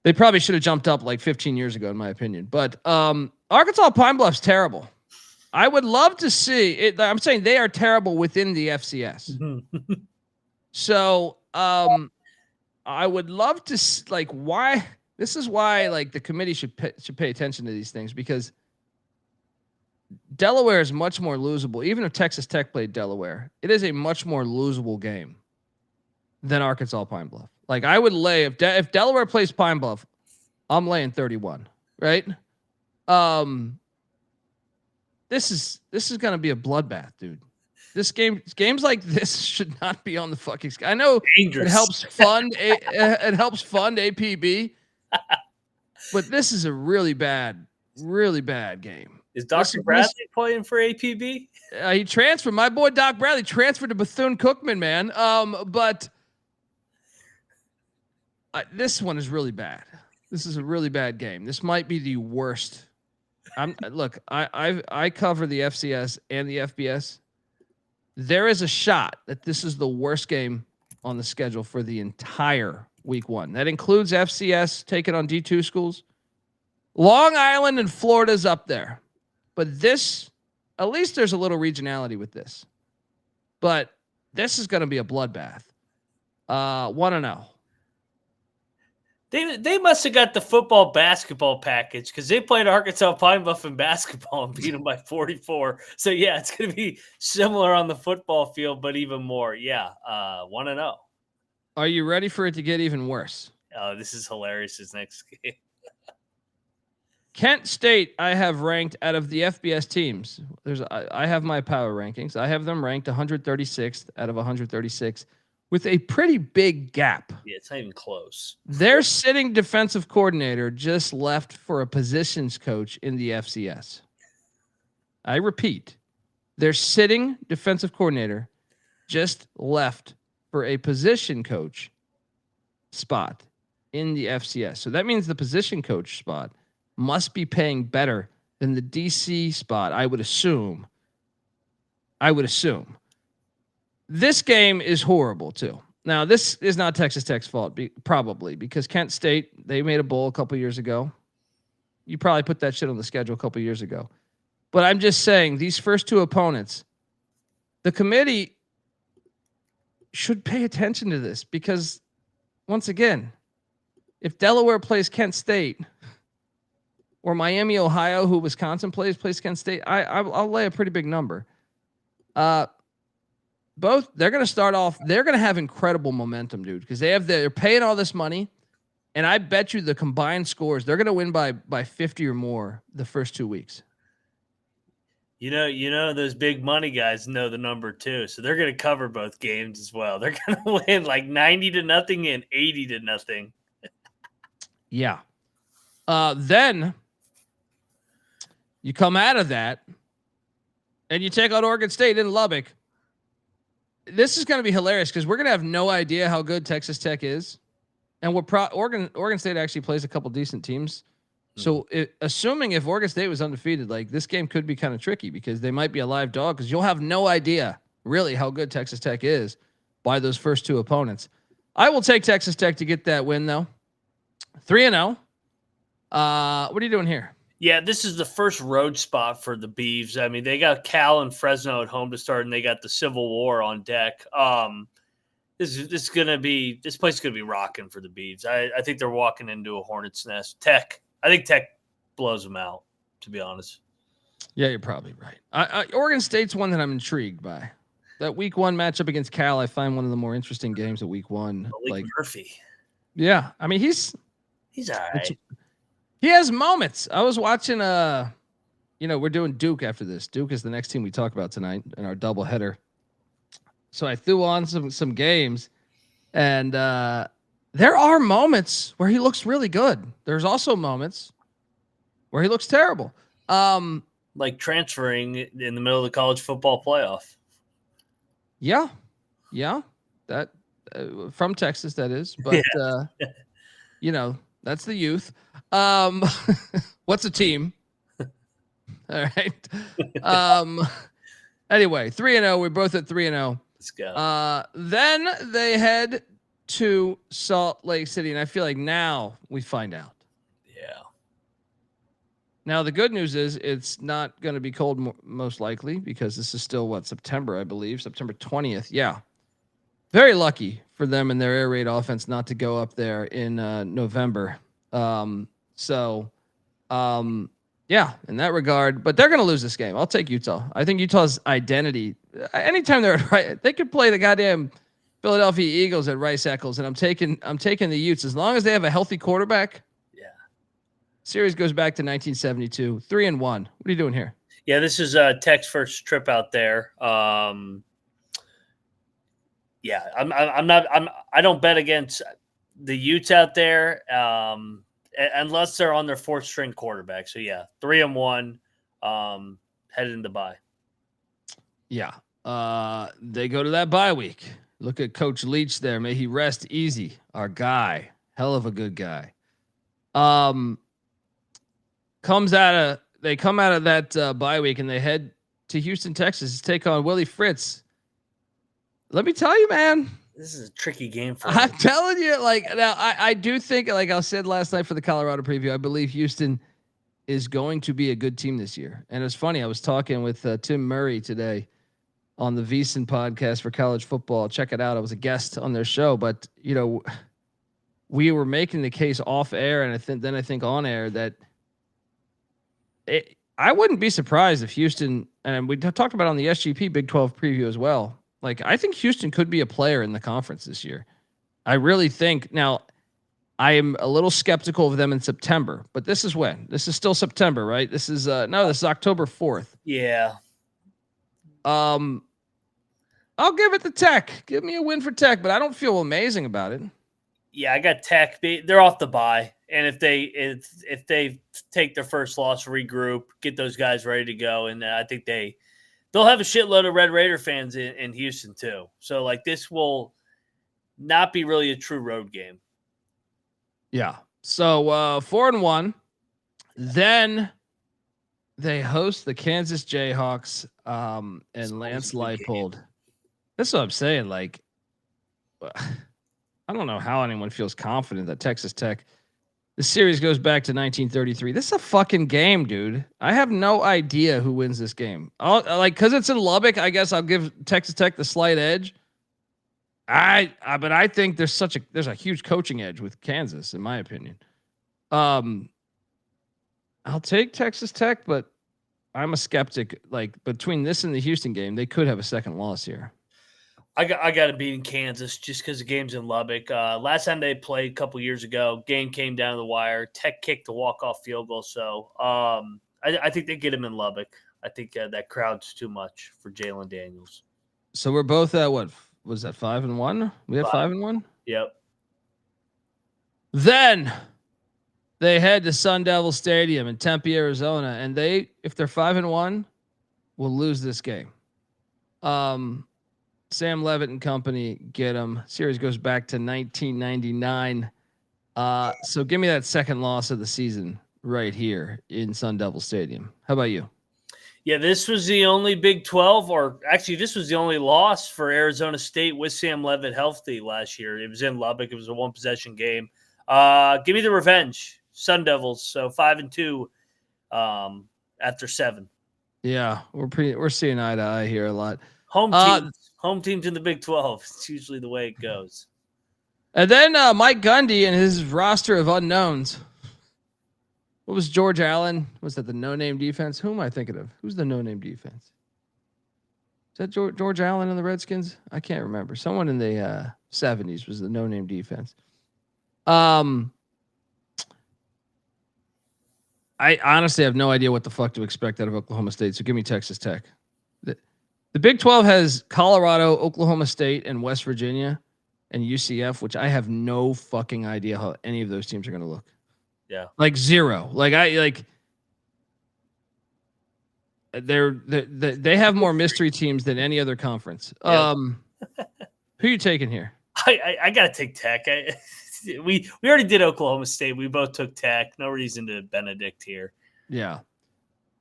They probably should have jumped up like 15 years ago, in my opinion. But Arkansas Pine Bluff's terrible. I would love to see it. I'm saying they are terrible within the FCS. So I would love to why. This is why the committee should pay attention to these things, because Delaware is much more losable. Even if Texas Tech played Delaware, it is a much more losable game than Arkansas Pine Bluff. Like I would lay if Delaware plays Pine Bluff, I'm laying 31. Right? This is going to be a bloodbath, dude. Games like this should not be on the fucking sky. I know Dangerous. it helps fund APB, but this is a really bad game. Is Dr. Bradley playing for APB? He transferred. My boy Doc Bradley transferred to Bethune-Cookman, man. But this one is really bad. This is a really bad game. This might be the worst. I cover the FCS and the FBS. There is a shot that this is the worst game on the schedule for the entire week one. That includes FCS taking on D2 schools. Long Island and Florida's up there. But this, at least there's a little regionality with this. But this is going to be a bloodbath. 1-0. They must have got the football basketball package because they played Arkansas Pine Bluff in basketball and beat them by 44. So yeah, it's going to be similar on the football field, but even more. Yeah, 1-0. Are you ready for it to get even worse? Oh, this is hilarious. This next game. Kent State, I have ranked out of the FBS teams. I have my power rankings. I have them ranked 136th out of 136 with a pretty big gap. Yeah, it's not even close. Their sitting defensive coordinator just left for a positions coach in the FCS. I repeat, their sitting defensive coordinator just left for a position coach spot in the FCS. So that means the position coach spot must be paying better than the DC spot, I would assume. This game is horrible, too. Now, this is not Texas Tech's fault, probably, because Kent State, they made a bowl a couple years ago. You probably put that shit on the schedule a couple years ago. But I'm just saying, these first two opponents, the committee should pay attention to this because, once again, if Delaware plays Kent State or Miami, Ohio, who Wisconsin plays Kent State, I'll lay a pretty big number. Both, they're going to start off, they're going to have incredible momentum, dude, because they're paying all this money, and I bet you the combined scores, they're going to win by 50 or more the first 2 weeks. You know, those big money guys know the number too, so they're going to cover both games as well. They're going to win like 90-0 and 80-0. Yeah. Then you come out of that, and you take out Oregon State in Lubbock. This is going to be hilarious because we're going to have no idea how good Texas Tech is, and Oregon State actually plays a couple decent teams. So, assuming if Oregon State was undefeated, like this game could be kind of tricky because they might be a live dog because you'll have no idea really how good Texas Tech is by those first two opponents. I will take Texas Tech to get that win though. 3-0. What are you doing here? Yeah, this is the first road spot for the Beavs. I mean, they got Cal and Fresno at home to start, and they got the Civil War on deck. This place is gonna be rocking for the Beavs. I think they're walking into a hornet's nest. I think Tech blows them out, to be honest. Yeah, you're probably right. Oregon State's one that I'm intrigued by. That week one matchup against Cal, I find one of the more interesting games of week one. Malik Murphy. Yeah, I mean he's all right. He has moments. I was watching we're doing Duke after this. Duke is the next team we talk about tonight in our doubleheader. So I threw on some games, and there are moments where he looks really good. There's also moments where he looks terrible. Like transferring in the middle of the college football playoff. Yeah. That from Texas, that is. But that's the youth. What's a team? All right. Anyway, 3-0. We're both at 3-0. Let's go. Then they head to Salt Lake City, and I feel like now we find out. Yeah. Now the good news is it's not going to be cold, most likely, because this is still September, I believe, September 20th. Yeah. Very lucky for them and their air raid offense not to go up there in November. Yeah, Yeah, in that regard, but they're going to lose this game. I'll take Utah. I think Utah's identity, anytime they're at right, they could play the goddamn Philadelphia Eagles at Rice Eccles, and I'm taking the Utes as long as they have a healthy quarterback. Yeah. Series goes back to 1972, 3-1. What are you doing here? Yeah, this is Tech's first trip out there. Yeah, I don't bet against the Utes out there. Unless they're on their fourth string quarterback. So yeah, 3-1, headed into bye. Yeah. They go to that bye week. Look at Coach Leach there. May he rest easy. Our guy, hell of a good guy. They come out of that bye week and they head to Houston, Texas to take on Willie Fritz. Let me tell you, man. This is a tricky game for I'm telling you, like, now I do think, like I said last night for the Colorado preview, I believe Houston is going to be a good team this year. And it's funny, I was talking with Tim Murray today on the VSiN podcast for college football. Check it out. I was a guest on their show, but you know, we were making the case off air, and I think on air that I wouldn't be surprised if Houston, and we talked about it on the SGP Big 12 preview as well. Like, I think Houston could be a player in the conference this year. I really think. Now, I am a little skeptical of them in September, but this is when? This is still September, right? This is this is October 4th. Yeah. I'll give it to Tech. Give me a win for Tech, but I don't feel amazing about it. Yeah, I got Tech. They're off the bye, and if they take their first loss, regroup, get those guys ready to go, and I think they'll have a shitload of Red Raider fans in Houston too. So like, this will not be really a true road game. Yeah. So 4-1. Then they host the Kansas Jayhawks and Lance Leipold. That's what I'm saying. Like, I don't know how anyone feels confident that Texas Tech. The series goes back to 1933. This is a fucking game, dude. I have no idea who wins this game. Because it's in Lubbock, I guess I'll give Texas Tech the slight edge. But I think there's a huge coaching edge with Kansas, in my opinion. I'll take Texas Tech, but I'm a skeptic. Like, between this and the Houston game, they could have a second loss here. I got to beat in Kansas just because the game's in Lubbock. Last time they played a couple years ago, game came down to the wire. Tech kicked the walk-off field goal. So I think they get him in Lubbock. I think that crowd's too much for Jalen Daniels. So we're both at what was that 5-1? We have 5-1. Yep. Then they head to Sun Devil Stadium in Tempe, Arizona, and if they're 5-1, will lose this game. Sam Levitt and company get them. Series goes back to 1999. So give me that second loss of the season right here in Sun Devil Stadium. How about you? Yeah, this was the only Big 12, or actually this was the only loss for Arizona State with Sam Levitt healthy last year. It was in Lubbock. It was a one-possession game. Give me the revenge. Sun Devils, so 5-2 after 7. Yeah, we're seeing eye to eye here a lot. Home teams in the Big 12. It's usually the way it goes. And then Mike Gundy and his roster of unknowns. What was George Allen? Was that the no-name defense? Who am I thinking of? Who's the no-name defense? Is that George Allen and the Redskins? I can't remember. Someone in the 70s was the no-name defense. I honestly have no idea what the fuck to expect out of Oklahoma State, so give me Texas Tech. The Big 12 has Colorado, Oklahoma State, and West Virginia, and UCF, which I have no fucking idea how any of those teams are going to look. Yeah, like zero. They have more mystery teams than any other conference. Yeah. Who you taking here? I got to take Tech. We already did Oklahoma State. We both took Tech. No reason to Benedict here. Yeah.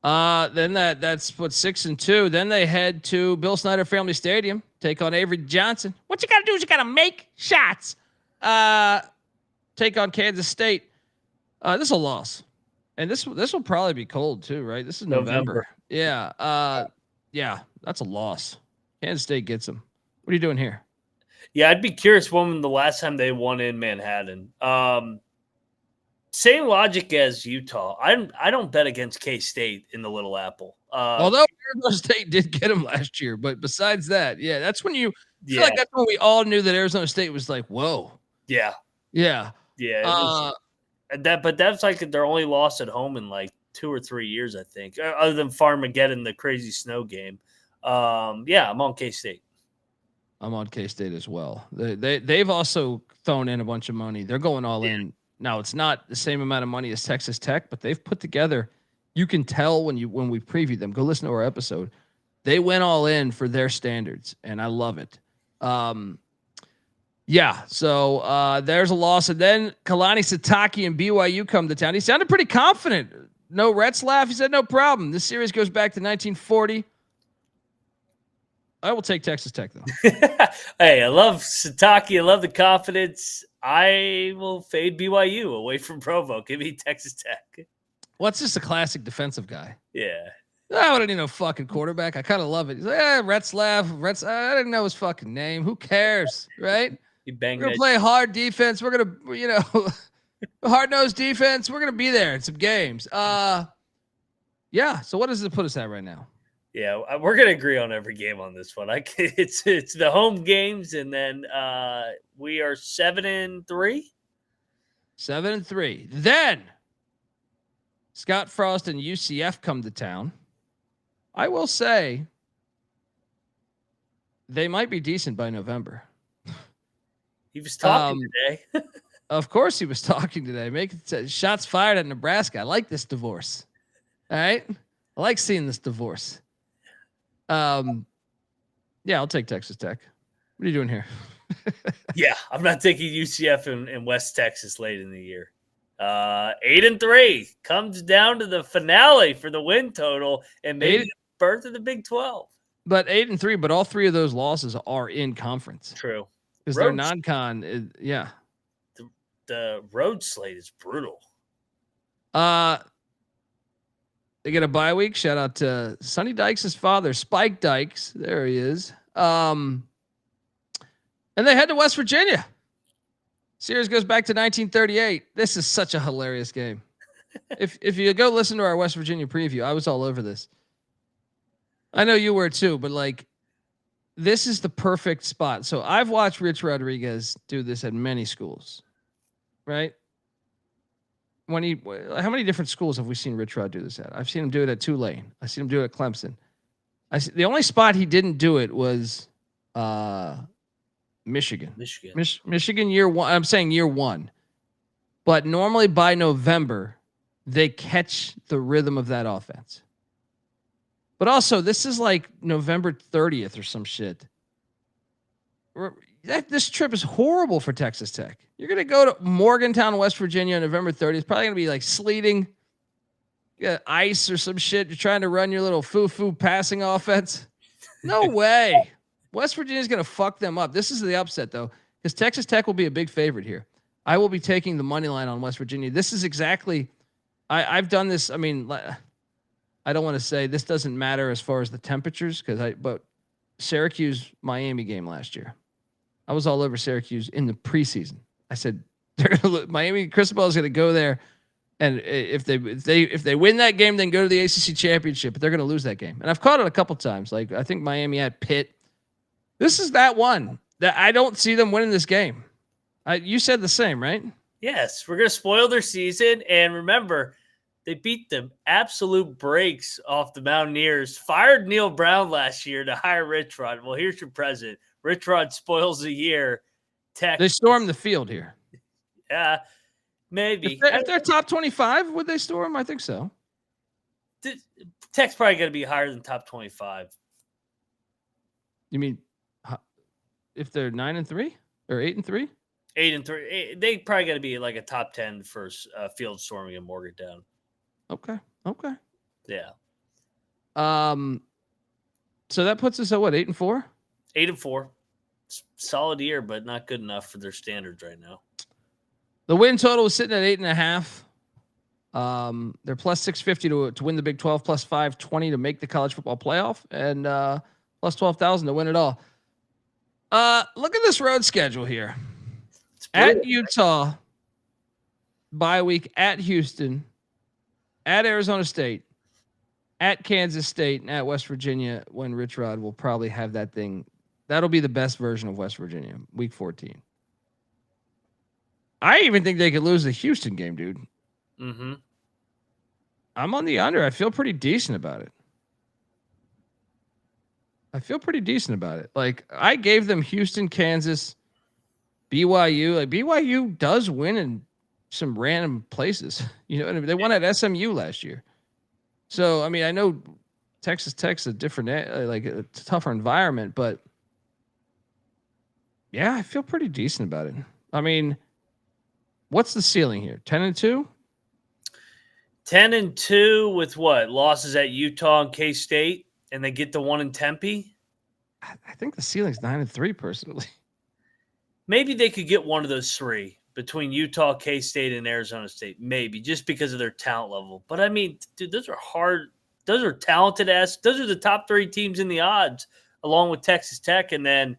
Then that's 6-2. Then they head to Bill Snyder Family Stadium, take on Avery Johnson. What you got to do is you got to make shots. Take on Kansas State. This is a loss, and this will probably be cold too, right? This is November. Yeah. Yeah, that's a loss. Kansas State gets them. What are you doing here? Yeah, I'd be curious when the last time they won in Manhattan. Same logic as Utah. I don't bet against K-State in the Little Apple. Although Arizona State did get them last year, but besides that, yeah, that's when you feel like yeah, that's when we all knew that Arizona State was like, whoa, yeah, yeah. it was, but that's like their only loss at home in like 2 or 3 years, I think, other than Farmageddon, the crazy snow game. Yeah, I'm on K-State. I'm on K-State as well. They've also thrown in a bunch of money. They're going all in. Now it's not the same amount of money as Texas Tech, but they've put together. You can tell when we preview them. Go listen to our episode. They went all in for their standards, and I love it. Yeah. So there's a loss, and then Kalani Sitake and BYU come to town. He sounded pretty confident. No Retzlaff. He said no problem. This series goes back to 1940. I will take Texas Tech, though. Hey, I love Sitake. I love the confidence. I will fade BYU away from Provo. Give me Texas Tech. Well, it's just a classic defensive guy. Yeah. I don't need no fucking quarterback. I kind of love it. He's like, Retzlaff. I didn't know his fucking name. Who cares, right? He banged We're going to play hard defense. We're going to, hard-nosed defense. We're going to be there in some games. Yeah. So what does it put us at right now? Yeah, we're gonna agree on every game on this one. It's the home games, and then we are 7-3. 7-3. Then Scott Frost and UCF come to town. I will say they might be decent by November. He was talking today. Of course, he was talking today. Making shots fired at Nebraska. I like this divorce. All right, I like seeing this divorce. Yeah, I'll take Texas Tech. What are you doing here? Yeah, I'm not taking UCF in West Texas late in the year. 8-3 comes down to the finale for the win total and maybe the birth of the Big 12. But 8-3, but all three of those losses are in conference. True, because they're non-con. Yeah, the road slate is brutal. They get a bye week. Shout out to Sonny Dykes' father, Spike Dykes. There he is. And they head to West Virginia. Series goes back to 1938. This is such a hilarious game. If you go listen to our West Virginia preview, I was all over this. I know you were too, but like, this is the perfect spot. So I've watched Rich Rodriguez do this at many schools, right? How many different schools have we seen Rich Rod do this at? I've seen him do it at Tulane. I've seen him do it at Clemson. The only spot he didn't do it was Michigan. Michigan year one. I'm saying year one. But normally by November, they catch the rhythm of that offense. But also, this is like November 30th or some shit. This trip is horrible for Texas Tech. You're going to go to Morgantown, West Virginia on November 30th. It's probably going to be like sleeting, ice or some shit. You're trying to run your little foo-foo passing offense. No way. West Virginia's going to fuck them up. This is the upset, though, because Texas Tech will be a big favorite here. I will be taking the money line on West Virginia. This is exactly – I've done this. I mean, I don't want to say this doesn't matter as far as the temperatures, but Syracuse-Miami game last year. I was all over Syracuse in the preseason. I said Miami Cristobal is going to go there, and if they win that game, then go to the ACC championship. But they're going to lose that game. And I've caught it a couple times. Like I think Miami had Pitt. This is that one that I don't see them winning this game. You said the same, right? Yes, we're going to spoil their season. And remember, they beat the absolute brakes off the Mountaineers. Fired Neil Brown last year to hire Rich Rod. Well, here's your present. Rich Rod spoils the year. Tech. They storm the field here. Yeah, maybe. If they're top 25, would they storm? I think so. Tech's probably going to be higher than top 25. You mean if they're 9-3 or 8-3? 8-3. They probably got to be like a top 10 for field storming in Morgantown. Okay. Yeah. So that puts us at what, 8-4? 8-4. Solid year, but not good enough for their standards right now. The win total is sitting at 8.5. They're plus 650 to win the Big 12, plus 520 to make the college football playoff, and plus 12,000 to win it all. Look at this road schedule here. At Utah, bye week at Houston, at Arizona State, at Kansas State, and at West Virginia, when Rich Rod will probably have that thing. That'll be the best version of West Virginia, week 14. I even think they could lose the Houston game, dude. Mm-hmm. I'm on the under. I feel pretty decent about it. Like, I gave them Houston, Kansas, BYU. Like, BYU does win in some random places. You know what I mean? They won at SMU last year. So, I mean, I know Texas Tech's a different, like a tougher environment, but yeah, I feel pretty decent about it. I mean, what's the ceiling here? 10-2? 10-2 with what? Losses at Utah and K-State, and they get the one in Tempe? I think the ceiling's 9-3 personally. Maybe they could get one of those three between Utah, K-State, and Arizona State. Maybe, just because of their talent level. But, I mean, dude, those are hard. Those are talented ass. Those are the top three teams in the odds, along with Texas Tech. And then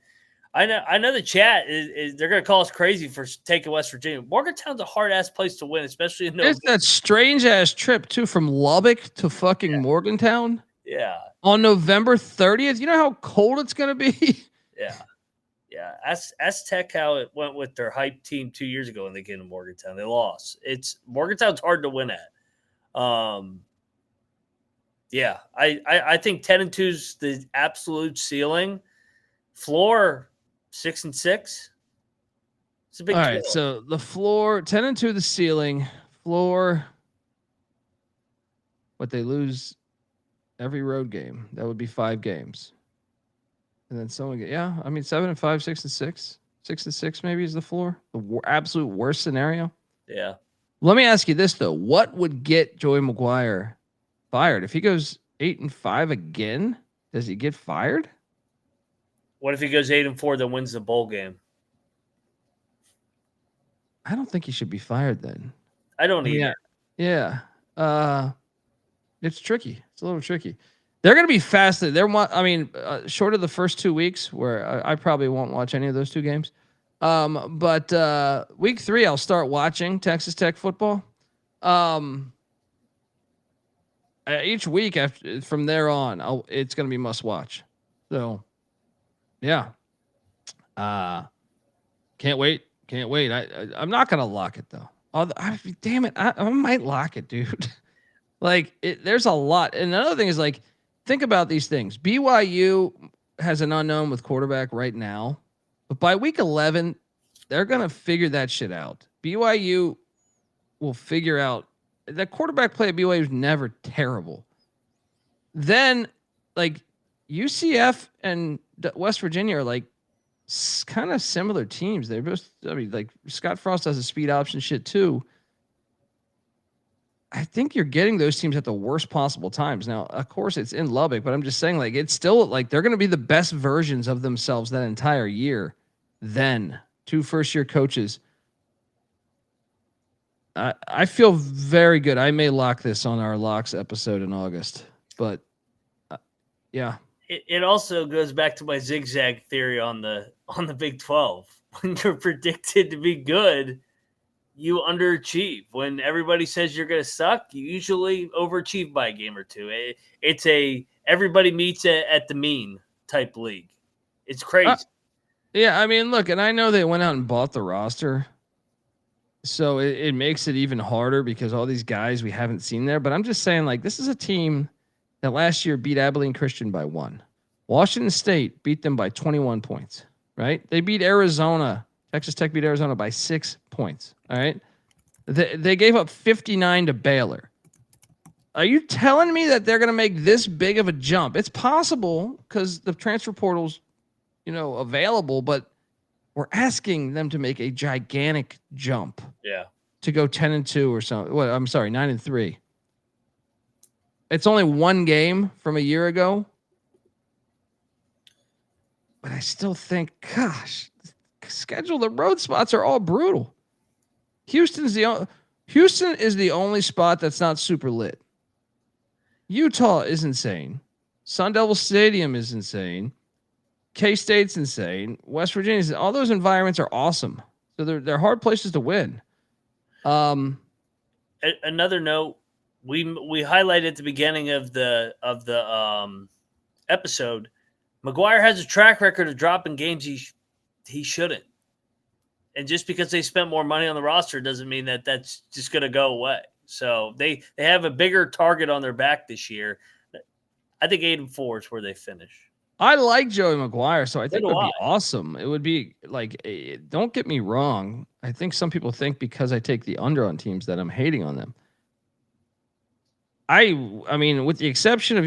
I know the chat is they're going to call us crazy for taking West Virginia. Morgantown's a hard-ass place to win, especially in It's that strange-ass trip, too, from Lubbock to fucking Morgantown. Yeah. On November 30th. You know how cold it's going to be? Yeah. Yeah. Ask Tech how it went with their hype team 2 years ago when they came to Morgantown. They lost. Morgantown's hard to win at. Yeah. I think 10-2 is the absolute ceiling. Floor 6-6. It's a big All deal. right, so the floor 10-2, the ceiling floor. What they lose every road game, that would be 5 games, and then someone get 7-5, 6-6, 6-6 maybe is the floor. The absolute worst scenario. Yeah. Let me ask you this though: what would get Joey McGuire fired if he goes 8-5 again? Does he get fired? What if he goes 8-4 then wins the bowl game? I don't think he should be fired then. I don't either. Yeah. It's tricky. It's a little tricky. They're going to be fast. Short of the first 2 weeks where I probably won't watch any of those 2 games. But week 3, I'll start watching Texas Tech football. Each week from there on, it's going to be must watch. So, yeah. Can't wait. I'm not going to lock it though. Damn it. I might lock it, dude. Like there's a lot. And another thing is like, think about these things. BYU has an unknown with quarterback right now, but by week 11, they're going to figure that shit out. BYU will figure out that quarterback play at BYU is never terrible. Then like UCF and West Virginia are like kind of similar teams. They're both, like Scott Frost has a speed option shit too. I think you're getting those teams at the worst possible times. Now, of course, it's in Lubbock, but I'm just saying, like, it's still like they're going to be the best versions of themselves that entire year. Then 2 first-year coaches. I feel very good. I may lock this on our locks episode in August, but yeah. It also goes back to my zigzag theory on the Big 12. When you're predicted to be good, you underachieve. When everybody says you're going to suck, you usually overachieve by a game or 2. It's a everybody meets at the mean type league. It's crazy. Yeah, I mean, look, and I know they went out and bought the roster, so it makes it even harder because all these guys we haven't seen there. But I'm just saying, like, this is a team that last year beat Abilene Christian by 1. Washington State beat them by 21 points, right? They beat Arizona. Texas Tech beat Arizona by 6 points. All right. They gave up 59 to Baylor. Are you telling me that they're going to make this big of a jump? It's possible because the transfer portal's, available, but we're asking them to make a gigantic jump. Yeah. To go 10-2 or something. Well, I'm sorry, 9-3. It's only 1 game from a year ago. But I still think, gosh, schedule, the road spots are all brutal. Houston is the only spot that's not super lit. Utah is insane. Sun Devil Stadium is insane. K-State's insane. West Virginia, all those environments are awesome. So they're hard places to win. another note, we highlighted at the beginning of the episode, McGuire has a track record of dropping games he shouldn't. And just because they spent more money on the roster doesn't mean that that's just going to go away. So they have a bigger target on their back this year. I think 8-4 is where they finish. I like Joey McGuire, so I think it would be awesome. It would be like, don't get me wrong. I think some people think because I take the under on teams that I'm hating on them. I mean, with the exception of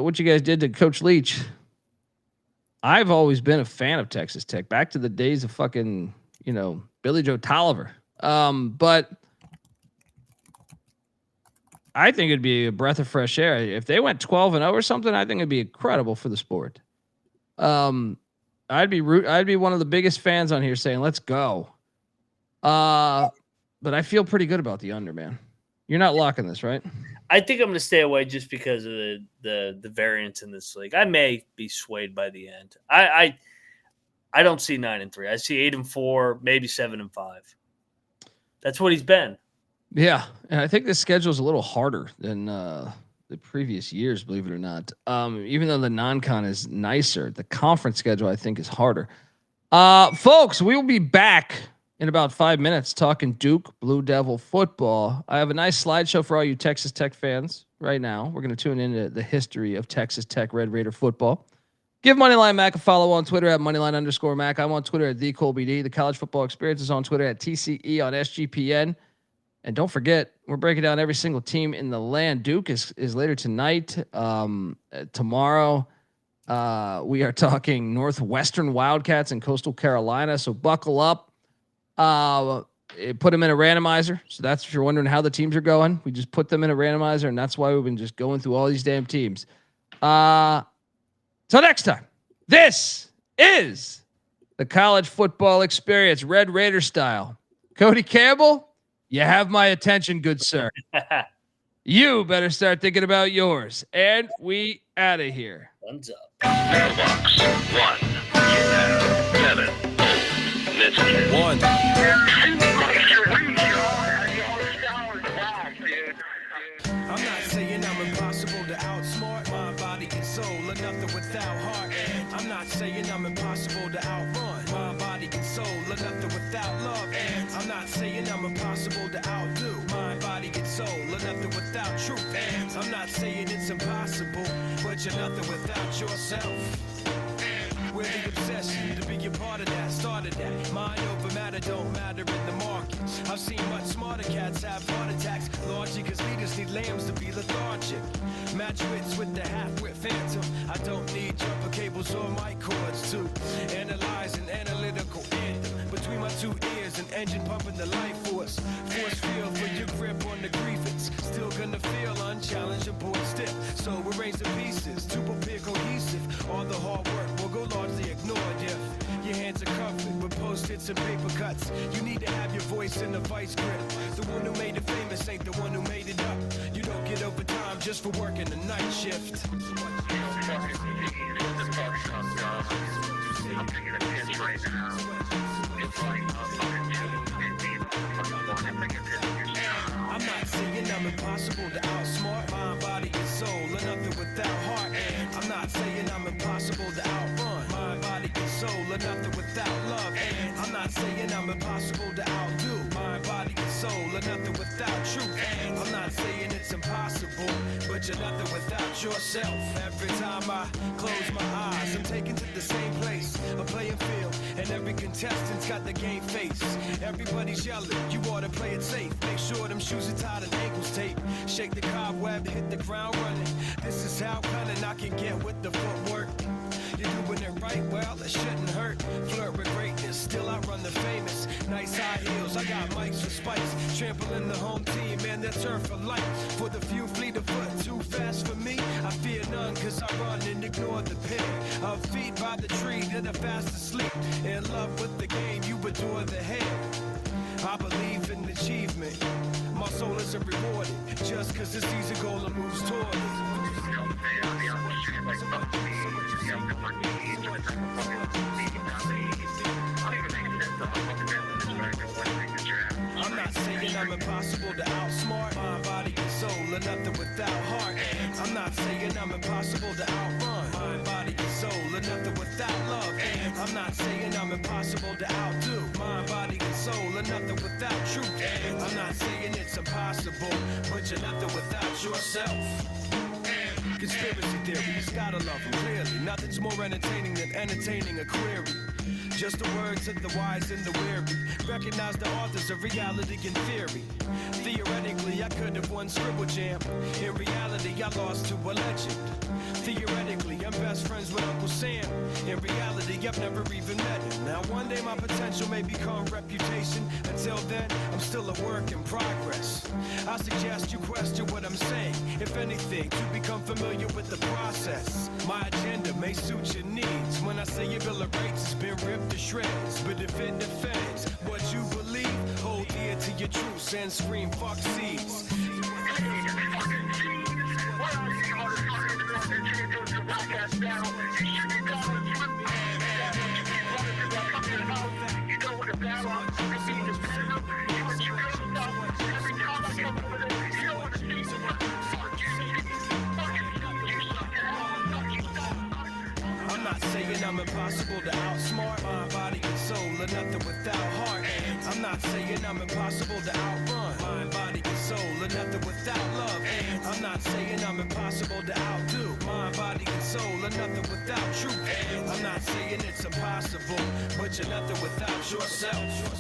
what you guys did to Coach Leach, I've always been a fan of Texas Tech, back to the days of fucking, Billy Joe Tolliver. But I think it'd be a breath of fresh air if they went 12-0 or something. I think it'd be incredible for the sport. I'd be one of the biggest fans on here saying, let's go. But I feel pretty good about the under, man. You're not locking this, right? I think I'm going to stay away just because of the variance in this league. I may be swayed by the end. I don't see 9-3. I see 8-4, maybe 7-5. That's what he's been. Yeah, and I think the schedule is a little harder than the previous years, believe it or not. Even though the non-con is nicer, the conference schedule I think is harder. Folks, we will be back in about 5 minutes talking Duke Blue Devil football. I have a nice slideshow for all you Texas Tech fans right now. We're going to tune into the history of Texas Tech Red Raider football. Give Moneyline Mac a follow on Twitter at Moneyline_Mac. I'm on Twitter at TheColBD. The College Football Experience is on Twitter at TCE on SGPN. And don't forget, we're breaking down every single team in the land. Duke is later tonight. Tomorrow, we are talking Northwestern Wildcats in Coastal Carolina. So buckle up. Put them in a randomizer. So that's if you're wondering how the teams are going. We just put them in a randomizer, and that's why we've been just going through all these damn teams. So next time, this is the College Football Experience, Red Raider style. Cody Campbell, you have my attention, good sir. You better start thinking about yours. And we out of here. Thumbs up. Mailbox 1 7 1. I'm not saying I'm impossible to outsmart my body and soul, or nothing without heart. And I'm not saying I'm impossible to outrun my body and soul, or nothing without love. And I'm not saying I'm impossible to outdo my body and soul, or nothing without truth. And I'm not saying it's impossible, but you're nothing without yourself. We're the obsession to be a part of that, started that. Mind over matter don't matter in the market. I've seen much smarter cats have heart attacks, largely because leaders need lambs to be lethargic. Match wits with the half-wit phantom. I don't need jumper cables or mic cords to analyze an analytical anthem. Between my two ears, an engine pumping the life force. Force field for your grip on the grievance. Still gonna feel unchallenged and bored stiff. So arrange the pieces to appear cohesive. All the hard work will go largely ignored if your hands are covered with post-its and paper cuts. You need to have your voice in the vice grip. The one who made it famous ain't the one who made it up. You don't get overtime just for working the night shift. I'm not saying I'm impossible to outsmart my body and soul, or nothing without heart. And I'm not saying I'm impossible to outrun my body and soul, or nothing without love. And I'm not saying I'm impossible to outdo my body and soul, or nothing without truth. And I'm not saying it's impossible, but you're nothing without yourself. Every time I close my eyes, I'm taken to the same place, a playing field, and every contestant's got the game face. Everybody's yelling, you ought to play it safe. Make sure them shoes are tied and ankles taped. Shake the cobweb, hit the ground running. This is how cunning I can get with the footwork. You're doing it right, well, it shouldn't hurt. Flirt with greatness, still I run the famous. Nice high heels, I got mics with spikes. Trampling the home team, man, they'll turn for life. For the few fleet of foot, too fast for me. I fear none, cause I run and ignore the pair of feet by the tree that are fast asleep. In love with the game, you adore the hair. I believe in achievement. My soul isn't rewarded just cause this easy goal moves toward it. I'm not saying I'm impossible to outsmart. Mind, body, and soul, and nothing without heart. And I'm not saying I'm impossible to outrun. Mind, body, and soul, and nothing without love. And I'm not saying I'm impossible to outdo. Mind, body, and soul, and nothing without truth. And I'm not saying it's impossible, but you're nothing without yourself. Conspiracy theories, gotta love them clearly. Nothing's more entertaining than entertaining a query. Just the words of the wise and the weary. Recognize the authors of reality and theory. Theoretically, I could have won Scribble Jam. In reality, I lost to a legend. Theoretically, I'm best friends with Uncle Sam. In reality, I've never even met him. Now, one day my potential may become reputation. Until then, I'm still a work in progress. I suggest you question what I'm saying. If anything, to become familiar with the process. My agenda may suit your needs. When I say your bill of rights has been ripped to shreds, but if it defends what you believe, hold dear to your truths and scream fuck seeds. I'm not saying I'm impossible to outsmart. Mind, body, and soul, and nothing without heart. And I'm not saying I'm impossible to outrun. Mind, body, and soul, and nothing without love. And I'm not saying I'm impossible to outdo. Mind, body, and soul, and nothing without truth. And I'm not saying it's impossible, but you're nothing without yourself.